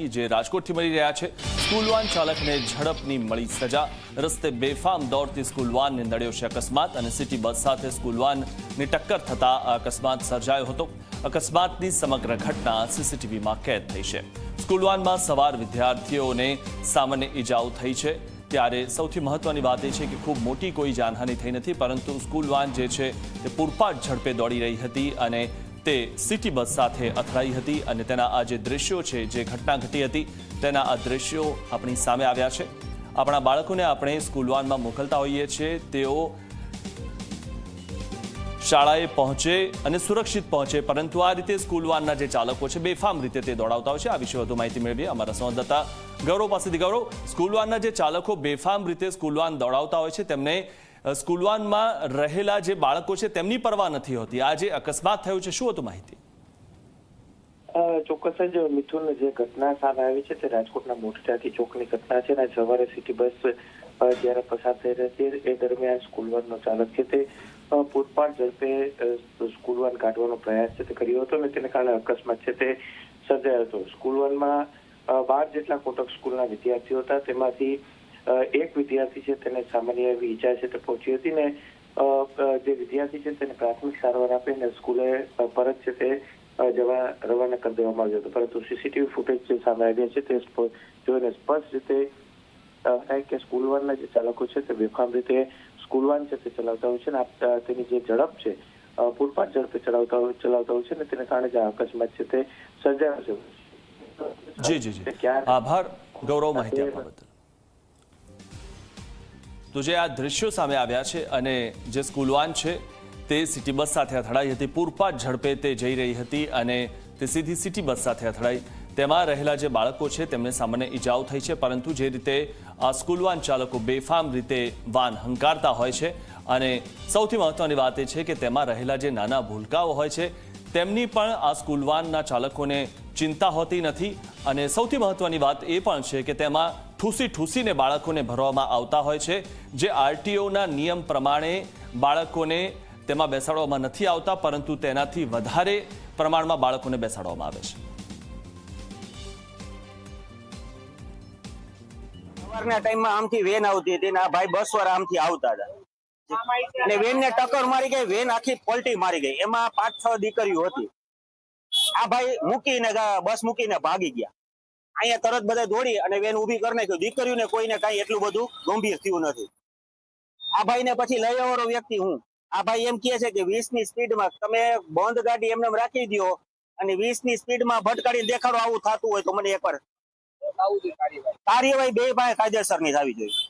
જે રાજકોટથી મળી રહ્યા છે। સ્કૂલ વાન ચાલકને ઝડપની મળી સજા। રસ્તે બેફામ દોડતી સ્કૂલ વાનને નડ્યો છે અકસ્માત અને સિટી બસ સાથે સ્કૂલ વાનની ટક્કર થતા અકસ્માત સર્જાયો હતો। અકસ્માતની સમગ્ર ઘટના સીસીટીવીમાં કેદ થઈ છે। સ્કૂલ વાનમાં સવાર વિદ્યાર્થીઓને સામાન્ય ઈજાઓ થઈ છે। ત્યારે સૌથી મહત્વની વાત એ છે કે ખૂબ મોટી કોઈ જાનહાનિ થઈ નથી, પરંતુ સ્કૂલ વાન જે છે તે પૂરપાટ ઝડપે દોડી રહી હતી અને તે સિટી બસ સાથે અથડાઈ હતી અને તેના આ જે દૃશ્યો છે, જે ઘટના ઘટી હતી તેના આ દૃશ્યો આપણી સામે આવ્યા છે। આપણા બાળકોને આપણે સ્કૂલ વાનમાં મોકલતા હોઈએ છીએ, તેઓ શાળાએ પહોંચે અને સુરક્ષિત પહોંચે, પરંતુ આ રીતે સ્કૂલ વાનના જે ચાલકો છે બેફામ રીતે તે દોડાવતા હોય છે। આ વિશે વધુ માહિતી મેળવીએ અમારા સંવાદદાતા ગૌરવ પાસેથી। ગૌરવ, સ્કૂલ વાનના જે ચાલકો બેફામ રીતે સ્કૂલ વાન દોડાવતા હોય છે, તેમને સ્કૂલ વાનમાં રહેલા જે બાળકો છે તેમની પરવા નથી હોતી। આ જે અકસ્માત થયો છે, શું હતું માહિતી? ચોક્કસ જ મિથુન, જે ઘટના સામે આવી છે તે રાજકોટના મોટી ચોકની ઘટના છે અને સવારે સિટી બસ જ્યારે પસાર થઈ રહી હતી એ દરમિયાન સ્કૂલ વાનનો ચાલક છે તે પૂરપાટ ઝડપે સ્કૂલ વાન કાઢવાનો પ્રયાસ છે તે કર્યો હતો અને તેને કારણે અકસ્માત છે તે સર્જાયો હતો। સ્કૂલ વાનમાં 12 જેટલા કોટક સ્કૂલના વિદ્યાર્થીઓ હતા, તેમાંથી એક વિદ્યાર્થી છે તેને સામાન્ય એવી ઈજા છે તે પહોંચી હતી ને જે વિદ્યાર્થી છે તેને પ્રાથમિક સારવાર આપીને સ્કૂલે પરત છે તે જવા રવાના કરી દેવામાં આવ્યો હતો, પરંતુ સીસીટીવી ફૂટેજ જે સામે આવ્યા છે તે જોઈને સ્પષ્ટ રીતે થાય કે સ્કૂલ વાનના જે ચાલકો છે તે બેફામ રીતે સ્કૂલ વાન છે તે ચલાવતા હોય છે અને તેની જે ઝડપ છે પૂરપાટ ઝડપે ચલાવતા હોય છે અને તેને કારણે જે અકસ્માત છે તે સર્જાયો છે। જી, આભાર ગૌરવ માહિતી આપવા બદલ। તો જે આ દ્રશ્યો સામે આવ્યા છે અને જે સ્કૂલ વાન છે તે સિટી બસ સાથે અથડાઈ હતી, પૂરપાટ ઝડપે તે જઈ રહી હતી અને તે સીધી સિટી બસ સાથે અથડાઈ। તેમાં રહેલા જે બાળકો છે તેમને સામાન્ય ઈજાઓ થઈ છે, પરંતુ જે રીતે આ સ્કૂલ વાન ચાલકો બેફામ રીતે વાન હંકારતા હોય છે અને સૌથી મહત્વની વાત એ છે કે તેમાં રહેલા જે નાના ભૂલકાઓ હોય છે તેમની પણ આ સ્કૂલ વાનના ચાલકોને ચિંતા હોતી નથી અને સૌથી મહત્વની વાત એ પણ છે કે તેમાં ઠૂસીને બાળકોને ભરવામાં આવતા હોય છે। જે આરટીઓના નિયમ પ્રમાણે બાળકોને તેમાં બેસાડવામાં નથી આવતા, પરંતુ તેનાથી વધારે પ્રમાણમાં બાળકોને બેસાડવામાં આવે છે। સવારના ટાઈમમાં આમથી વેન આવતી હતી ને આ ભાઈ બસ વાળા આમથી આવતા હતા અને વેન ને ટક્કર મારી ગઈ, વેન આખી પલટી મારી ગઈ। એમાં 5-6 દીકરીઓ હતી। આ ભાઈ બસ મૂકીને ભાગી ગયા। અહીંયા તરત બધા દોડી અને વેન ઊભી કરી નાખ્યું। દીકરીઓને કોઈને કાંઈ એટલું બધું ગંભીર થયું નથી। આ ભાઈને પછી લઈ આવવાનો વ્યક્તિ હું। આ ભાઈ એમ કહે છે કે 20ની સ્પીડમાં તમે બંધ ગાડી એમને રાખી દો અને 20ની સ્પીડમાં ભટકાડી દેખાડો, આવું થતું હોય તો મને એકવાર કાર્યવાહી બે પાસે કાયદેસરની થવી જોઈએ।